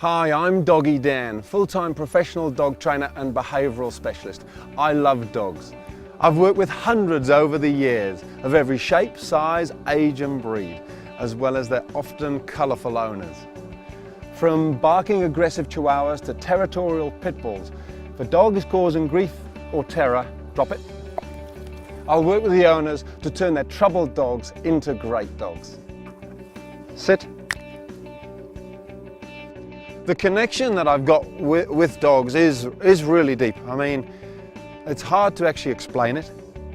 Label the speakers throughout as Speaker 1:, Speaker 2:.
Speaker 1: Hi, I'm Doggy Dan, full-time professional dog trainer and behavioural specialist. I love dogs. I've worked with hundreds over the years of every shape, size, age and breed, as well as their often colourful owners. From barking aggressive chihuahuas to territorial pit bulls, if a dog is causing grief or terror, drop it. I'll work with the owners to turn their troubled dogs into great dogs. Sit. The connection that I've got with dogs is really deep. I mean, it's hard to actually explain it.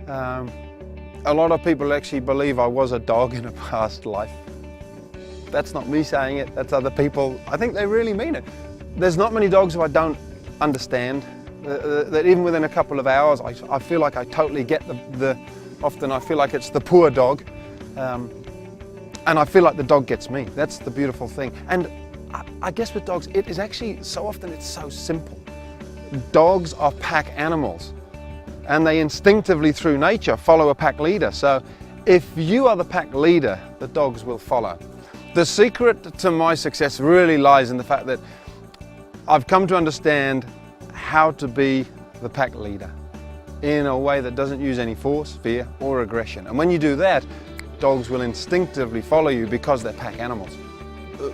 Speaker 1: A lot of people actually believe I was a dog in a past life. That's not me saying it, that's other people. I think they really mean it. There's not many dogs who I don't understand, that even within a couple of hours, I feel like I totally get often I feel like it's the poor dog, and I feel like the dog gets me. That's the beautiful thing. And I guess with dogs, it is actually, so often it's so simple. Dogs are pack animals, and they instinctively through nature follow a pack leader. So if you are the pack leader, the dogs will follow. The secret to my success really lies in the fact that I've come to understand how to be the pack leader in a way that doesn't use any force, fear or aggression. And when you do that, dogs will instinctively follow you because they're pack animals.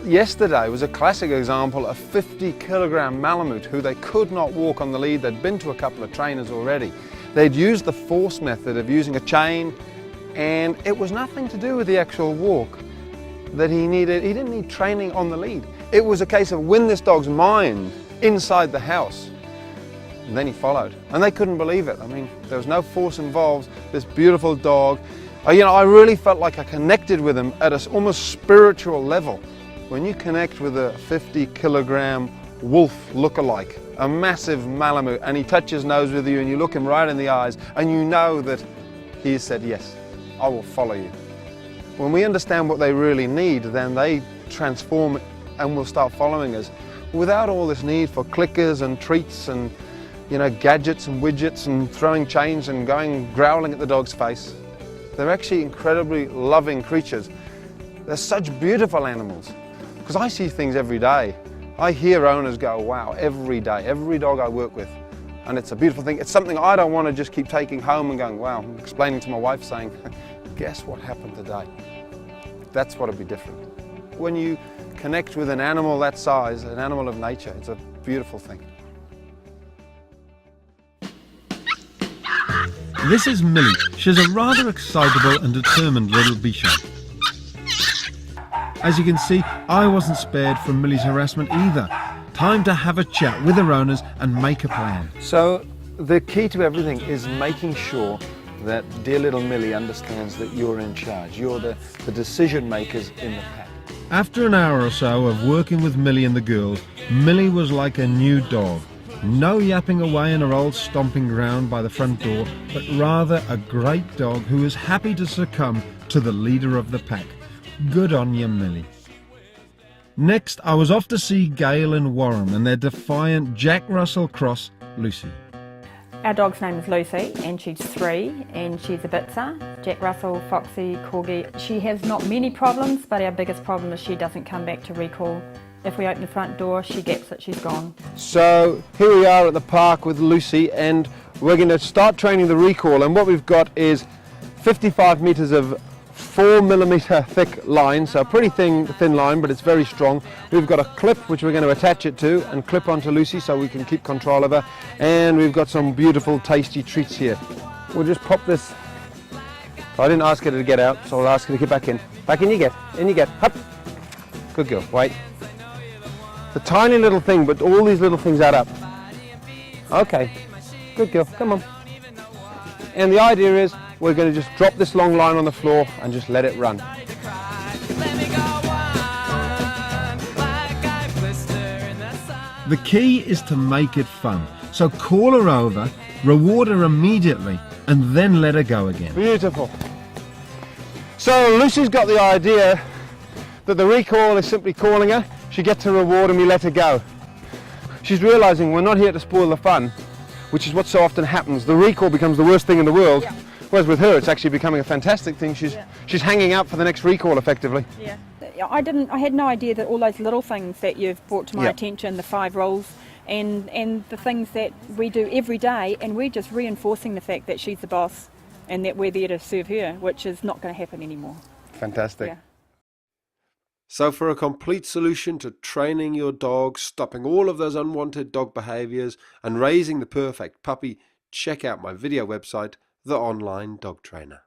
Speaker 1: Yesterday was a classic example of 50-kilogram Malamute who they could not walk on the lead. They'd been to a couple of trainers already. They'd used the force method of using a chain, and it was nothing to do with the actual walk that he needed. He didn't need training on the lead. It was a case of win this dog's mind inside the house. And then he followed, and they couldn't believe it. I mean, there was no force involved. This beautiful dog, I really felt like I connected with him at an almost spiritual level. When you connect with a 50-kilogram wolf look-alike, a massive Malamute, and he touches nose with you and you look him right in the eyes and you know that he has said, yes, I will follow you. When we understand what they really need, then they transform and will start following us without all this need for clickers and treats and gadgets and widgets and throwing chains and going growling at the dog's face. They're actually incredibly loving creatures. They're such beautiful animals. Because I see things every day. I hear owners go, wow, every day, every dog I work with. And it's a beautiful thing. It's something I don't want to just keep taking home and going, wow, explaining to my wife saying, guess what happened today? That's what would be different. When you connect with an animal that size, an animal of nature, it's a beautiful thing.
Speaker 2: This is Millie. She's a rather excitable and determined little bichon. As you can see, I wasn't spared from Millie's harassment either. Time to have a chat with her owners and make a plan.
Speaker 1: So the key to everything is making sure that dear little Millie understands that you're in charge. You're the decision makers in the pack.
Speaker 2: After an hour or so of working with Millie and the girls, Millie was like a new dog. No yapping away in her old stomping ground by the front door, but rather a great dog who was happy to succumb to the leader of the pack. Good on you, Millie. Next, I was off to see Gail and Warren and their defiant Jack Russell cross, Lucy.
Speaker 3: Our dog's name is Lucy, and she's 3, and she's a Bitzer. Jack Russell, Foxy, Corgi. She has not many problems, but our biggest problem is she doesn't come back to recall. If we open the front door, she gets it, she's gone. So
Speaker 1: here we are at the park with Lucy, and we're going to start training the recall, and what we've got is 55 metres of 4mm thick line, so a pretty thin line, but it's very strong. We've got a clip which we're going to attach it to and clip onto Lucy so we can keep control of her, and we've got some beautiful tasty treats here. We'll just pop this. I didn't ask her to get out, so I'll ask her to get back in. Back in you get, Hup. Good girl, wait. It's a tiny little thing, but all these little things add up. Okay, good girl, come on. And the idea is we're going to just drop this long line on the floor and just let it run.
Speaker 2: The key is to make it fun. So call her over, reward her immediately, and then let her go again.
Speaker 1: Beautiful. So Lucy's got the idea that the recall is simply calling her. She gets her reward and we let her go. She's realising we're not here to spoil the fun, which is what so often happens. The recall becomes the worst thing in the world. Yeah. Whereas with her, it's actually becoming a fantastic thing. She's hanging out for the next recall, effectively.
Speaker 3: Yeah. I had no idea that all those little things that you've brought to my
Speaker 1: Yep.
Speaker 3: attention, the 5 rules, and the things that we do every day, and we're just reinforcing the fact that she's the boss and that we're there to serve her, which is not going to happen anymore.
Speaker 1: Fantastic.
Speaker 3: Yeah.
Speaker 2: So for a complete solution to training your dog, stopping all of those unwanted dog behaviours and raising the perfect puppy, check out my video website, The Online Dog Trainer.